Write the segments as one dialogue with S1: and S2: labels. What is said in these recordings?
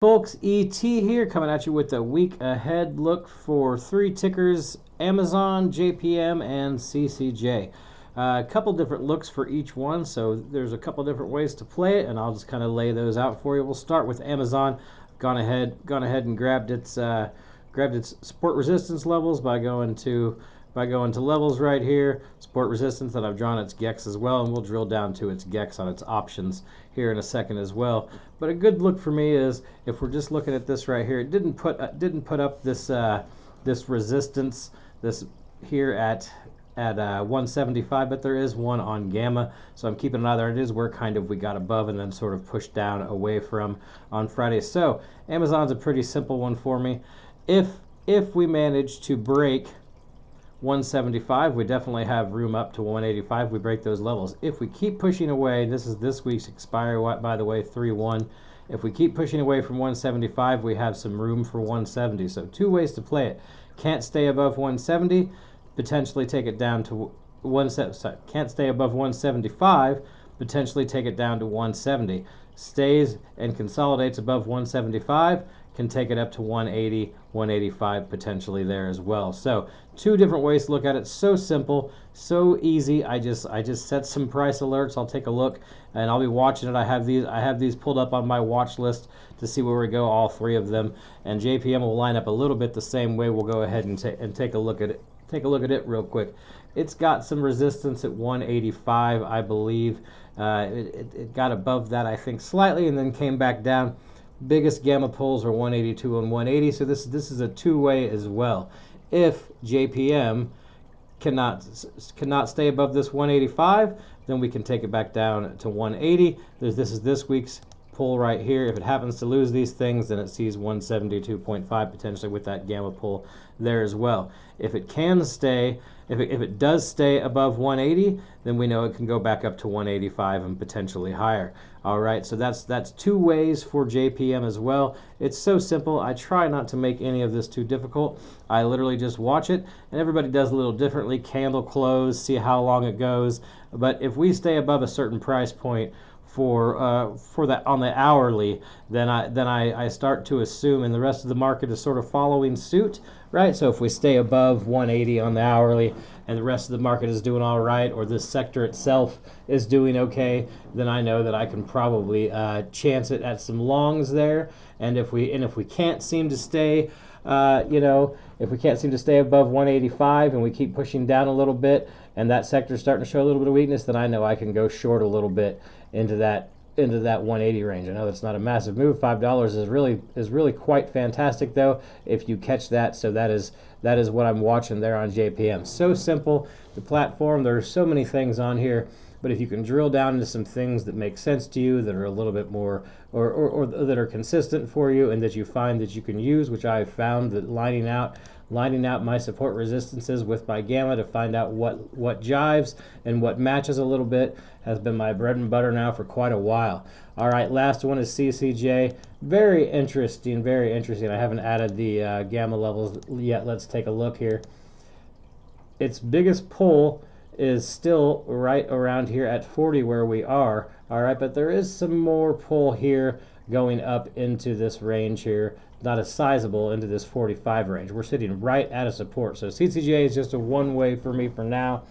S1: Folks, ET here, coming at you with a week ahead look for three tickers: Amazon, JPM, and CCJ. A couple different looks for each one, so there's a couple different ways to play it, and I'll just kind of lay those out for you. We'll start with Amazon. Gone ahead and grabbed its support resistance levels by going to levels right here, support resistance, that I've drawn its GEX as well, and we'll drill down to its GEX on its options here in a second as well. But a good look for me is, if we're just looking at this right here, it didn't put up this this resistance this here at 175, but there is one on gamma, so I'm keeping an eye there. It is where kind of we got above and then sort of pushed down away from on Friday. So Amazon's a pretty simple one for me. If we manage to break 175, we definitely have room up to 185. We break those levels. If we keep pushing away, this is this week's expiry, by the way, 3-1. If we keep pushing away from 175, we have some room for 170. So two ways to play it. Can't stay above 170, potentially take it down to can't stay above 175, potentially take it down to 170. Stays and consolidates above 175, can take it up to 180, 185 potentially there as well. So two different ways to look at it. So simple, so easy. I just set some price alerts. I'll take a look and I'll be watching it. I have these pulled up on my watch list to see where we go, all three of them. And JPM will line up a little bit the same way. We'll go ahead and take a look at it. Take a look at it real quick. It's got some resistance at 185, I believe. It got above that, I think, slightly, and then came back down. Biggest gamma pulls are 182 and 180, so this is a two-way as well. If JPM cannot stay above this 185, then we can take it back down to 180. This is this week's pull right here. If it happens to lose these things, then it sees 172.5 potentially with that gamma pull there as well. If it can stay, if it does stay above 180, then we know it can go back up to 185 and potentially higher. All right, so that's two ways for JPM as well. It's so simple. I try not to make any of this too difficult. I literally just watch it, and everybody does a little differently. Candle close, see how long it goes. But if we stay above a certain price point for that on the hourly, then I start to assume, and the rest of the market is sort of following suit, right? So if we stay above 180 on the hourly and the rest of the market is doing all right, or this sector itself is doing okay, then I know that I can probably chance it at some longs there. And if we can't seem to stay if we can't seem to stay above 185 and we keep pushing down a little bit and that sector is starting to show a little bit of weakness, then I know I can go short a little bit into that 180 range. I know that's not a massive move. $5 is really quite fantastic though if you catch that. So that is what I'm watching there on JPM. So simple, the platform. There are so many things on here, but if you can drill down into some things that make sense to you, that are a little bit more or that are consistent for you, and that you find that you can use, which I've found that lining out my support resistances with my gamma to find out what jives and what matches a little bit has been my bread and butter now for quite a while. All right, last one is CCJ. Very interesting, very interesting. I haven't added the gamma levels yet. Let's take a look here. Its biggest pull is still right around here at 40 where we are. All right, but there is some more pull here going up into this range here, not as sizable, into this 45 range. We're sitting right at a support. So CCJ is just a one way for me for now.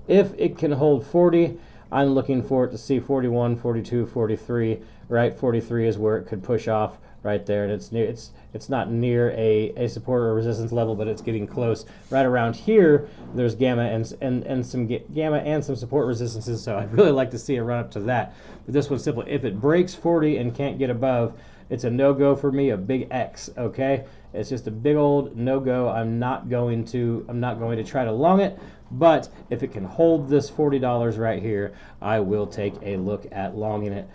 S1: If it can hold 40, I'm looking for it to see 41, 42, 43, right? 43 is where it could push off right there, and it's not near a support or resistance level, but it's getting close. Right around here, there's gamma and some gamma and some support resistances, so I'd really like to see a run up to that. But this one's simple. If it breaks 40 and can't get above, it's a no-go for me, a big X, okay? It's just a big old no-go. I'm not going to try to long it, but if it can hold this $40 right here, I will take a look at longing it.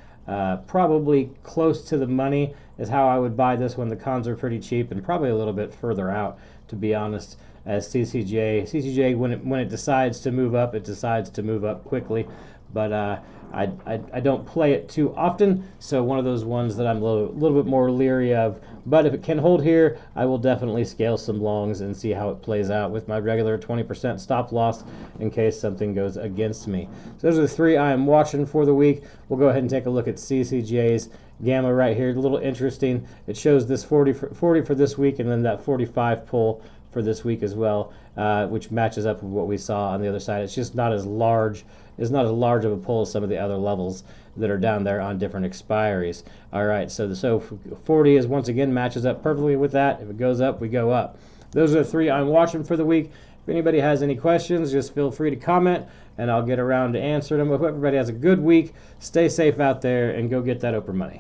S1: Probably close to the money is how I would buy this one. The cons are pretty cheap, and probably a little bit further out, to be honest, as CCJ, when it decides to move up, it decides to move up quickly. But I don't play it too often, so one of those ones that I'm a little bit more leery of. But if it can hold here, I will definitely scale some longs and see how it plays out with my regular 20% stop loss in case something goes against me. So those are the three I am watching for the week. We'll go ahead and take a look at CCJ's gamma right here, a little interesting. It shows this 40 for this week, and then that 45 pull for this week as well, which matches up with what we saw on the other side. It's just not as large. It's not as large of a pull as some of the other levels that are down there on different expiries. All right, so 40 is once again matches up perfectly with that. If it goes up, we go up. Those are the three I'm watching for the week. If anybody has any questions, just feel free to comment, and I'll get around to answering them. Hope everybody has a good week. Stay safe out there, and go get that Oprah money.